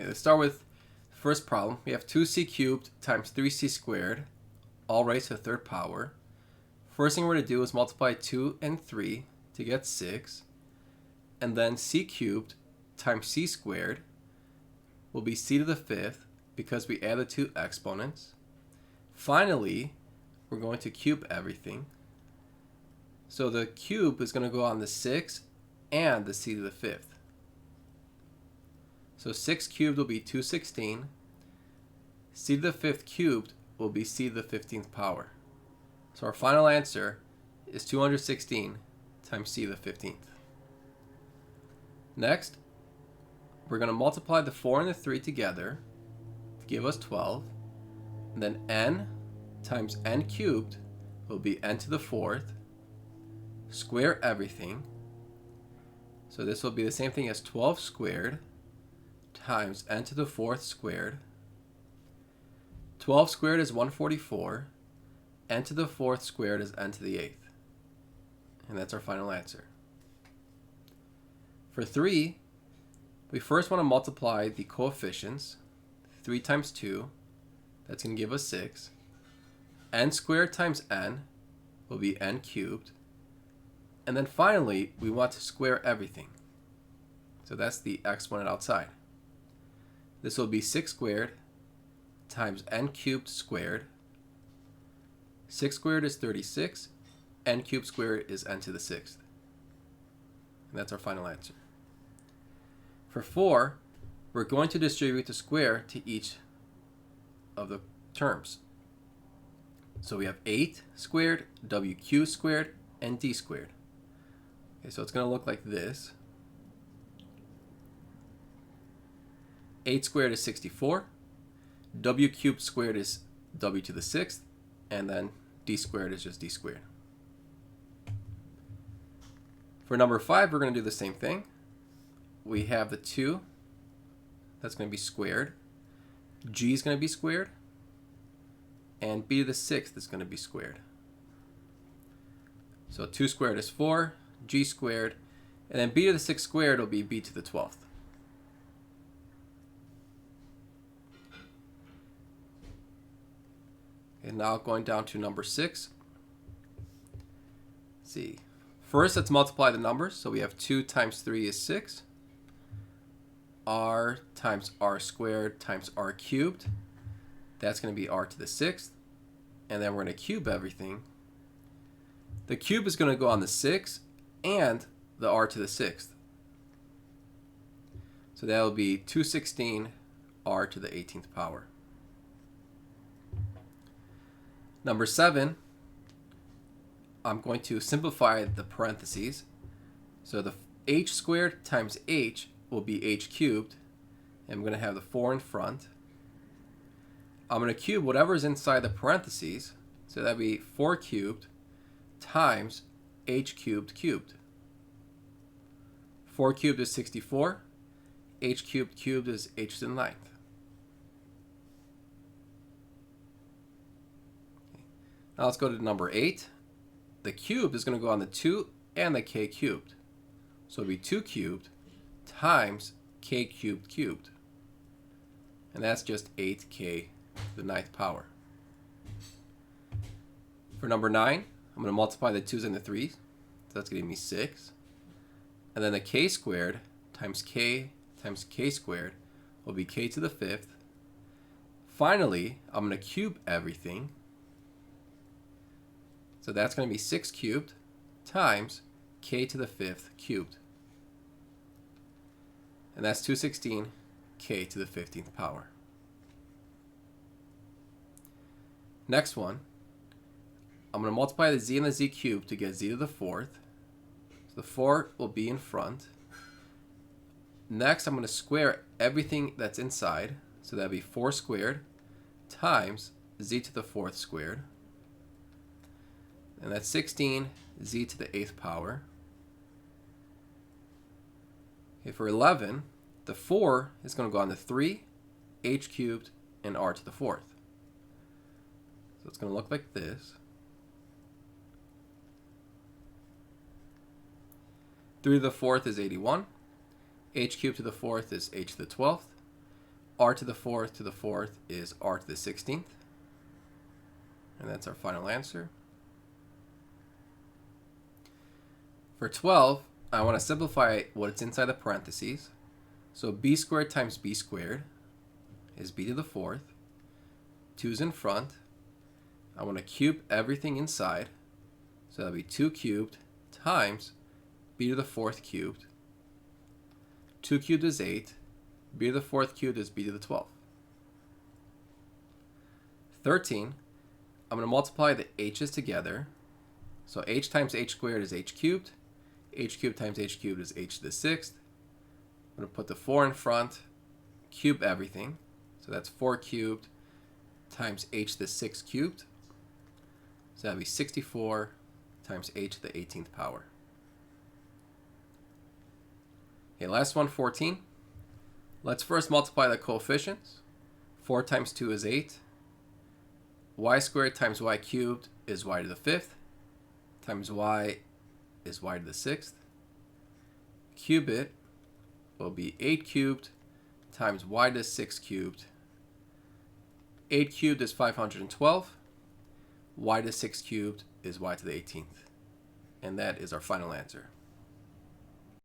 Okay, let's start with the first problem. We have 2c cubed times 3c squared, all raised to the third power. First thing we're going to do is multiply 2 and 3 to get 6. And then c cubed times c squared will be c to the fifth because we add the two exponents. Finally, we're going to cube everything. So the cube is going to go on the 6 and the c to the fifth. So 6 cubed will be 216. C to the fifth cubed will be c to the 15th power. So our final answer is 216 times c to the 15th. Next, we're going to multiply the 4 and the 3 together to give us 12. And then n times n cubed will be n to the fourth. Square everything. So this will be the same thing as 12 squared times n to the fourth squared. 12 squared is 144. N to the fourth squared is n to the eighth. And that's our final answer. For 3, we first want to multiply the coefficients. 3 times 2, that's going to give us 6. N squared times n will be n cubed. And then finally, we want to square everything. So that's the exponent outside. This will be 6 squared times n cubed squared. 6 squared is 36. N cubed squared is n to the sixth. And that's our final answer. For 4, we're going to distribute the square to each of the terms. So we have 8 squared, WQ squared, and D squared. Okay, so it's going to look like this. 8 squared is 64. W cubed squared is W to the sixth. And then D squared is just D squared. For number 5, we're going to do the same thing. We have the 2. That's going to be squared. G is going to be squared. And b to the sixth is going to be squared. So 2 squared is 4, g squared, and then b to the sixth squared will be b to the 12th. And now going down to number 6. Let's see. First, let's multiply the numbers. So we have 2 times 3 is 6. R times r squared times r cubed. That's going to be r to the sixth. And then we're going to cube everything. The cube is going to go on the 6 and the r to the sixth. So that will be 216 r to the 18th power. Number 7, I'm going to simplify the parentheses. So the h squared times h will be h cubed. And I'm going to have the 4 in front. I'm going to cube whatever's inside the parentheses. So that would be 4 cubed times h cubed cubed. 4 cubed is 64. H cubed cubed is h to the ninth. Now let's go to number 8. The cube is going to go on the 2 and the k cubed. So it'll be 2 cubed times k cubed cubed. And that's just 8k to the ninth power. For number 9, I'm going to multiply the 2's and the 3's. So that's going to give me 6. And then the k squared times k squared will be k to the fifth. Finally, I'm going to cube everything. So that's going to be 6 cubed times k to the fifth cubed. And that's 216 k to the 15th power. Next one, I'm going to multiply the z and the z cubed to get z to the fourth. So the 4 will be in front. Next, I'm going to square everything that's inside. So that would be 4 squared times z to the fourth squared. And that's 16 z to the 8th power. Okay, for 11, the 4 is going to go on the 3, h cubed, and r to the fourth. So it's going to look like this. 3 to the fourth is 81. H cubed to the fourth is h to the 12th. r to the fourth is r to the 16th. And that's our final answer. For 12, I want to simplify what's inside the parentheses. So b squared times b squared is b to the fourth. 2's in front. I want to cube everything inside. So that'll be 2 cubed times b to the fourth cubed. 2 cubed is 8. B to the fourth cubed is b to the 12th. 13, I'm going to multiply the h's together. So h times h squared is h cubed. H cubed times h cubed is h to the 6th. I'm going to put the 4 in front, cube everything. So that's 4 cubed times h to the 6th cubed. So that'll be 64 times h to the 18th power. Okay, last one, 14. Let's first multiply the coefficients. 4 times 2 is 8. Y squared times y cubed is y to the 5th. Times y is y to the 6th. Cube it will be 8 cubed times y to the 6th cubed. 8 cubed is 512. Y to the 6th cubed is y to the 18th. And that is our final answer.